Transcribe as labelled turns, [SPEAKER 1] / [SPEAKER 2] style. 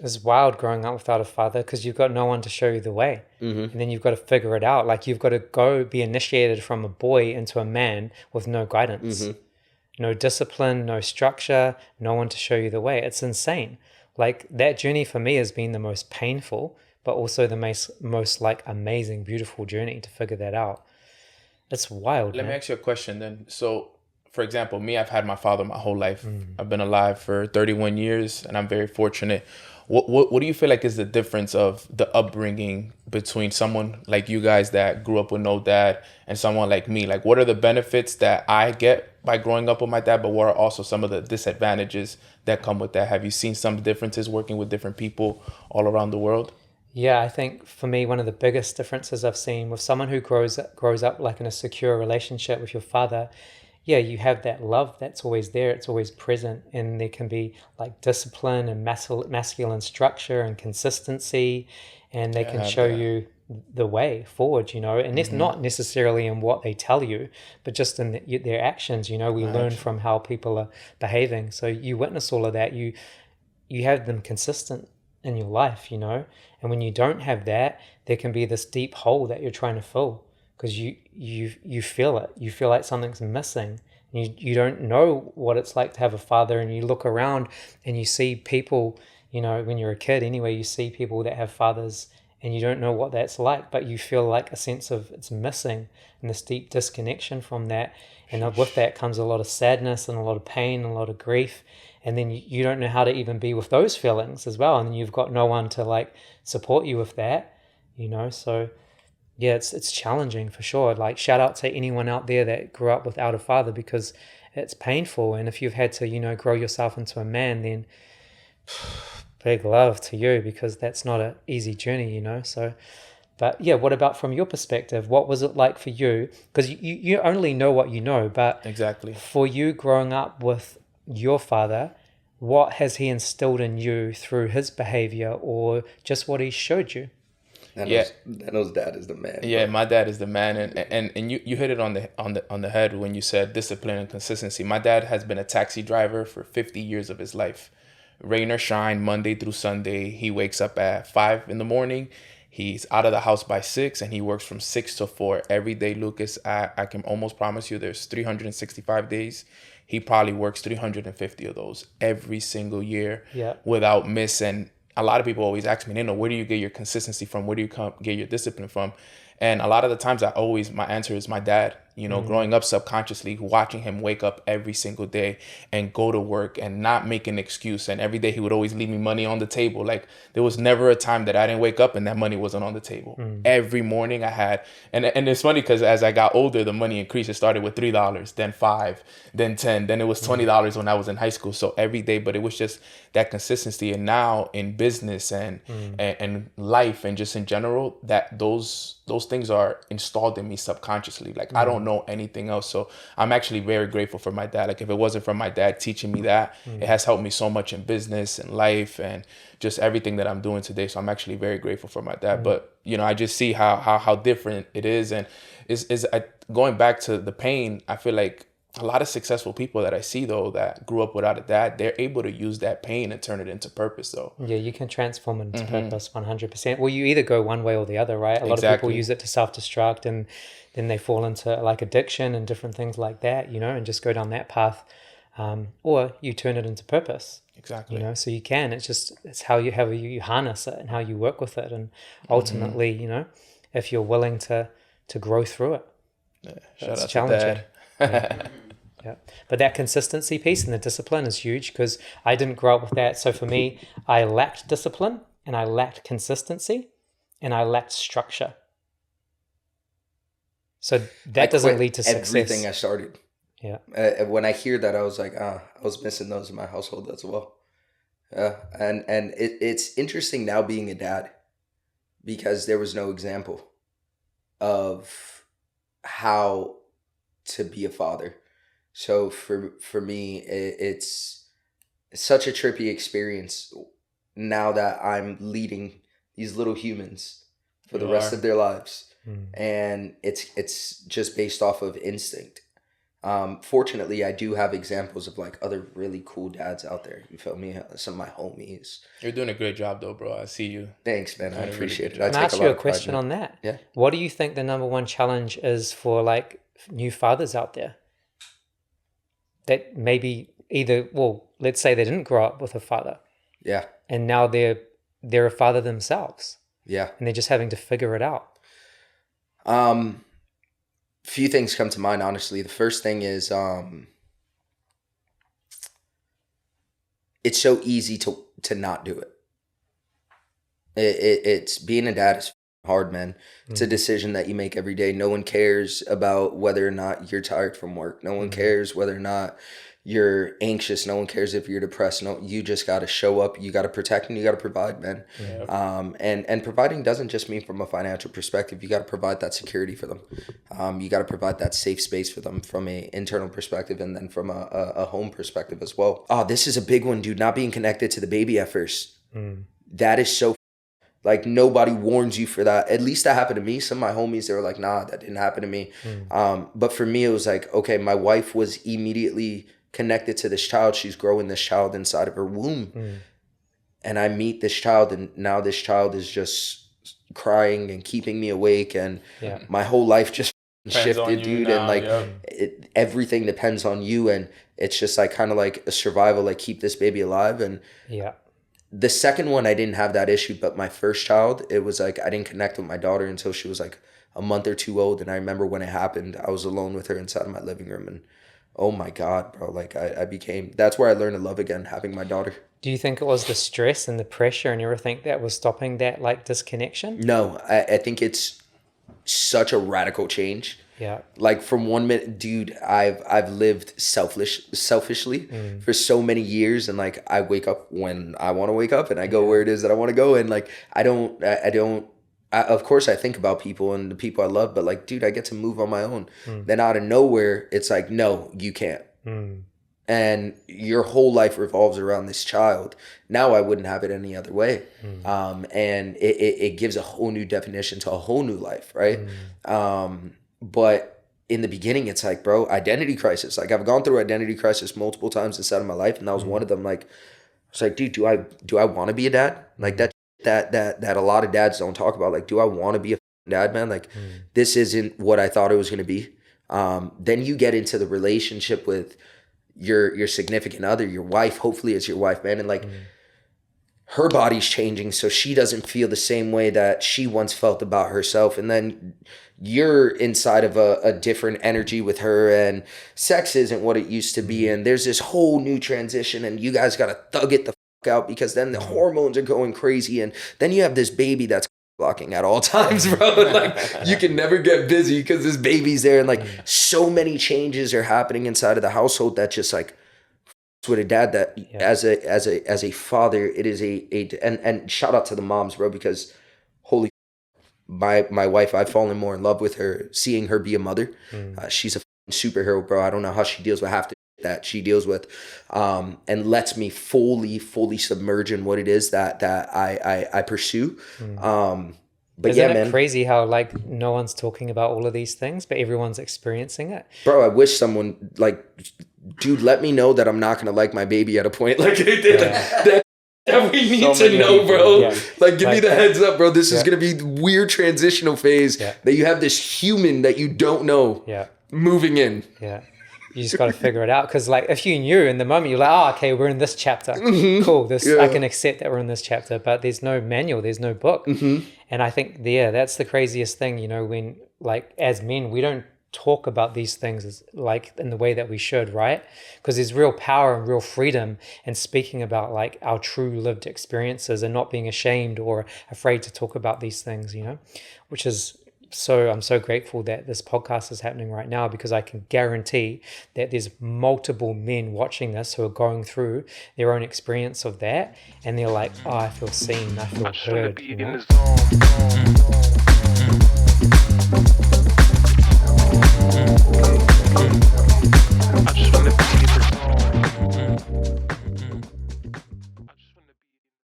[SPEAKER 1] It's wild growing up without a father because you've got no one to show you the way.
[SPEAKER 2] Mm-hmm.
[SPEAKER 1] And then you've got to figure it out. Like you've got to go be initiated from a boy into a man with no guidance,
[SPEAKER 2] Mm-hmm.
[SPEAKER 1] no discipline, no structure, no one to show you the way. It's insane. Like that journey for me has been the most painful, but also the most like amazing, beautiful journey to figure that out. It's wild,
[SPEAKER 3] Let me
[SPEAKER 1] man.
[SPEAKER 3] ask you a question then. So, for example, me, I've had my father my whole life.
[SPEAKER 1] Mm.
[SPEAKER 3] I've been alive for 31 years, and I'm very fortunate. What do you feel like is the difference of the upbringing between someone like you guys that grew up with no dad and someone like me? Like, what are the benefits that I get by growing up with my dad, but what are also some of the disadvantages that come with that? Have you seen some differences working with different people all around the world?
[SPEAKER 1] Yeah, I think for me, one of the biggest differences I've seen with someone who grows up like in a secure relationship with your father, yeah, you have that love that's always there, it's always present, and there can be like discipline and masculine structure and consistency, and they
[SPEAKER 3] Yeah, I
[SPEAKER 1] can
[SPEAKER 3] have
[SPEAKER 1] show
[SPEAKER 3] that.
[SPEAKER 1] you the way forward, and it's
[SPEAKER 3] Mm-hmm.
[SPEAKER 1] not necessarily in what they tell you, but just in their actions. We
[SPEAKER 3] My
[SPEAKER 1] learn
[SPEAKER 3] action.
[SPEAKER 1] from how people are behaving. So you witness all of that. You have them consistent in your life. And when you don't have that, there can be this deep hole that you're trying to fill because you feel it. You feel like something's missing. You don't know what it's like to have a father, and you look around and you see people, when you're a kid anyway, you see people that have fathers and you don't know what that's like, but you feel like a sense of it's missing and this deep disconnection from that. And with
[SPEAKER 3] Sheesh.
[SPEAKER 1] that comes a lot of sadness and a lot of pain and a lot of grief. And then you don't know how to even be with those feelings as well. And then you've got no one to like support you with that. So yeah, it's challenging for sure. Like shout out to anyone out there that grew up without a father because it's painful. And if you've had to, grow yourself into a man, then big love to you because that's not an easy journey. So, but yeah, what about from your perspective? What was it like for you? Because you only know what you know, but
[SPEAKER 3] Exactly.
[SPEAKER 1] for you growing up with your father, what has he instilled in you through his behavior or just what he showed you?
[SPEAKER 3] Yeah,
[SPEAKER 2] Nano's dad is the man,
[SPEAKER 3] yeah.
[SPEAKER 2] bro.
[SPEAKER 3] My dad is the man, and you hit it on the head when you said discipline and consistency. My dad has been a taxi driver for 50 years of his life, rain or shine, Monday through Sunday. He wakes up at 5 in the morning. He's out of the house by 6, and he works from 6 to 4 every day. Lucas, I can almost promise you, there's 365 days. He probably works 350 of those every single year
[SPEAKER 1] Yeah.
[SPEAKER 3] without miss. And a lot of people always ask me, where do you get your consistency from? Where do you get your discipline from? And a lot of the times my answer is my dad.
[SPEAKER 1] Mm.
[SPEAKER 3] Growing up subconsciously, watching him wake up every single day and go to work and not make an excuse. And every day he would always leave me money on the table. Like there was never a time that I didn't wake up and that money wasn't on the table.
[SPEAKER 1] Mm.
[SPEAKER 3] Every morning I had, and it's funny because as I got older, the money increased. It started with $3, then 5, then 10, then it was
[SPEAKER 1] Mm.
[SPEAKER 3] $20 when I was in high school. So every day, but it was just that consistency. And now in business and
[SPEAKER 1] Mm.
[SPEAKER 3] and life and just in general, that those things are installed in me subconsciously. Like I don't
[SPEAKER 1] Mm.
[SPEAKER 3] know anything else. So I'm actually very grateful for my dad. Like if it wasn't for my dad teaching me that, it
[SPEAKER 1] Mm.
[SPEAKER 3] has helped me so much in business and life and just everything that I'm doing today. So I'm actually very grateful for my dad.
[SPEAKER 1] Mm.
[SPEAKER 3] But I just see how different it is. And going back to the pain, I feel like a lot of successful people that I see though that grew up without a dad, they're able to use that pain and turn it into purpose though.
[SPEAKER 1] Yeah, you can transform it into
[SPEAKER 3] Mm-hmm.
[SPEAKER 1] purpose 100%. Well, you either go one way or the other, right? A lot of people
[SPEAKER 3] Exactly.
[SPEAKER 1] use it to self-destruct and then they fall into like addiction and different things like that, and just go down that path. Or you turn it into purpose,
[SPEAKER 3] Exactly.
[SPEAKER 1] so you can. It's how you harness it and how you work with it. And
[SPEAKER 3] Mm-hmm.
[SPEAKER 1] ultimately, if you're willing to grow through it,
[SPEAKER 3] Yeah. Shout
[SPEAKER 1] it's
[SPEAKER 3] out to
[SPEAKER 1] challenging. Yeah.
[SPEAKER 3] dad.
[SPEAKER 1] Yeah. But that consistency piece and the discipline is huge because I didn't grow up with that. So for me, I lacked discipline and I lacked consistency and I lacked structure. So
[SPEAKER 2] I
[SPEAKER 1] that doesn't lead
[SPEAKER 2] quit
[SPEAKER 1] to
[SPEAKER 2] everything I
[SPEAKER 1] success.
[SPEAKER 2] started.
[SPEAKER 1] Yeah.
[SPEAKER 2] When I hear that, I was like, I was missing those in my household as well. And it's interesting now being a dad because there was no example of how to be a father. So for me, it's such a trippy experience now that I'm leading these little humans for the
[SPEAKER 3] You
[SPEAKER 2] rest
[SPEAKER 3] are.
[SPEAKER 2] of their lives,
[SPEAKER 1] Mm.
[SPEAKER 2] and it's just based off of instinct. Fortunately, I do have examples of like other really cool dads out there. You feel me? Some of my homies.
[SPEAKER 3] You're doing a great job, though, bro. I see you.
[SPEAKER 2] Thanks, man. I
[SPEAKER 3] Doing a really
[SPEAKER 2] appreciate
[SPEAKER 3] good
[SPEAKER 2] it. I
[SPEAKER 3] job.
[SPEAKER 1] Can I
[SPEAKER 2] take a
[SPEAKER 1] ask you
[SPEAKER 2] lot
[SPEAKER 1] a
[SPEAKER 2] of pride in
[SPEAKER 1] question
[SPEAKER 2] it.
[SPEAKER 1] on that?
[SPEAKER 2] Yeah.
[SPEAKER 1] What do you think the number one challenge is for like new fathers out there that maybe either, well, let's say they didn't grow up with a father
[SPEAKER 2] Yeah.
[SPEAKER 1] and now they're a father themselves
[SPEAKER 2] Yeah.
[SPEAKER 1] and they're just having to figure it out?
[SPEAKER 2] Few things come to mind, honestly. The first thing is it's so easy to not do it. It's being a dad is hard, man. It's a decision that you make every day. No one cares about whether or not you're tired from work. No one cares whether or not you're anxious. No one cares if you're depressed. No, you just got to show up. You got to protect and you got to provide, man. And providing doesn't just mean from a financial perspective. You got to provide that security for them. You got to provide that safe space for them from a internal perspective and then from a home perspective as well. Oh, this is a big one, dude. Not being connected to the baby at first. That is so. Like, nobody warns you for that. At least that happened to me. Some of my homies, they were like, nah, that didn't happen to me. But for me, it was like, okay, my wife was immediately connected to this child. She's growing this child inside of her womb. And I meet this child, and now this child is just crying and keeping me awake. And my whole life just shifted, dude.
[SPEAKER 3] Now,
[SPEAKER 2] and like everything depends on you. And it's just like kind of like a survival, like keep this baby alive. And the second one, I didn't have that issue, but my first child, it was like I didn't connect with my daughter until she was like a month or two old. And I remember when it happened, I was alone with her inside of my living room. And oh my God, bro, like I became, that's where I learned to love again, having my daughter.
[SPEAKER 1] Do you think it was the stress and the pressure and everything that was stopping that like disconnection?
[SPEAKER 2] No, I think it's such a radical change.
[SPEAKER 1] Yeah.
[SPEAKER 2] Like from 1 minute, dude, I've lived selfishly for so many years, and like I wake up when I want to wake up, and I go where it is that I want to go, and like I don't. Of course, I think about people and the people I love, but like, dude, I get to move on my own. Then out of nowhere, it's like, no, you can't. And your whole life revolves around this child. Now I wouldn't have it any other way. And it gives a whole new definition to a whole new life, right? But in the beginning, it's like, bro, identity crisis. Like I've gone through identity crisis multiple times inside of my life, and that was one of them. Like, it's like, dude, do I want to be a dad? Like that a lot of dads don't talk about. Like, do I want to be a dad, man? Like, this isn't what I thought it was going to be. Then you get into the relationship with your significant other, your wife. Hopefully, it's your wife, man, and like. Her body's changing, so she doesn't feel the same way that she once felt about herself. And then you're inside of a different energy with her, and sex isn't what it used to be. And there's this whole new transition, and you guys got to thug it the fuck out, because then the hormones are going crazy. And then you have this baby that's blocking at all times, bro. Like you can never get busy because this baby's there. And like so many changes are happening inside of the household that just like, with a dad that as a father, it is and shout out to the moms, bro, because holy my wife, I've fallen more in love with her, seeing her be a mother. She's a superhero, bro. I don't know how she deals with half the that she deals with, and lets me fully submerge in what it is that I pursue. But
[SPEAKER 1] Isn't
[SPEAKER 2] yeah,
[SPEAKER 1] it
[SPEAKER 2] man,
[SPEAKER 1] crazy how like no one's talking about all of these things, but everyone's experiencing it?
[SPEAKER 2] bro, I wish someone like, dude, let me know that I'm not gonna like my baby at a point. Like that we need to know, bro.
[SPEAKER 1] Yeah.
[SPEAKER 2] Like, give me the heads up, bro. This is gonna be weird transitional phase that you have this human that you don't know moving in.
[SPEAKER 1] Yeah. You just got to figure it out, because like if you knew in the moment, you're like, oh, okay, we're in this chapter. Cool. I can accept that we're in this chapter, but there's no manual, there's no book. And I think that's the craziest thing, you know, when like as men, we don't talk about these things as like in the way that we should, right? Because there's real power and real freedom in speaking about like our true lived experiences and not being ashamed or afraid to talk about these things, you know, which is I'm so grateful that this podcast is happening right now, because I can guarantee that there's multiple men watching this who are going through their own experience of that, and they're like, oh, I feel seen, I feel heard, you know?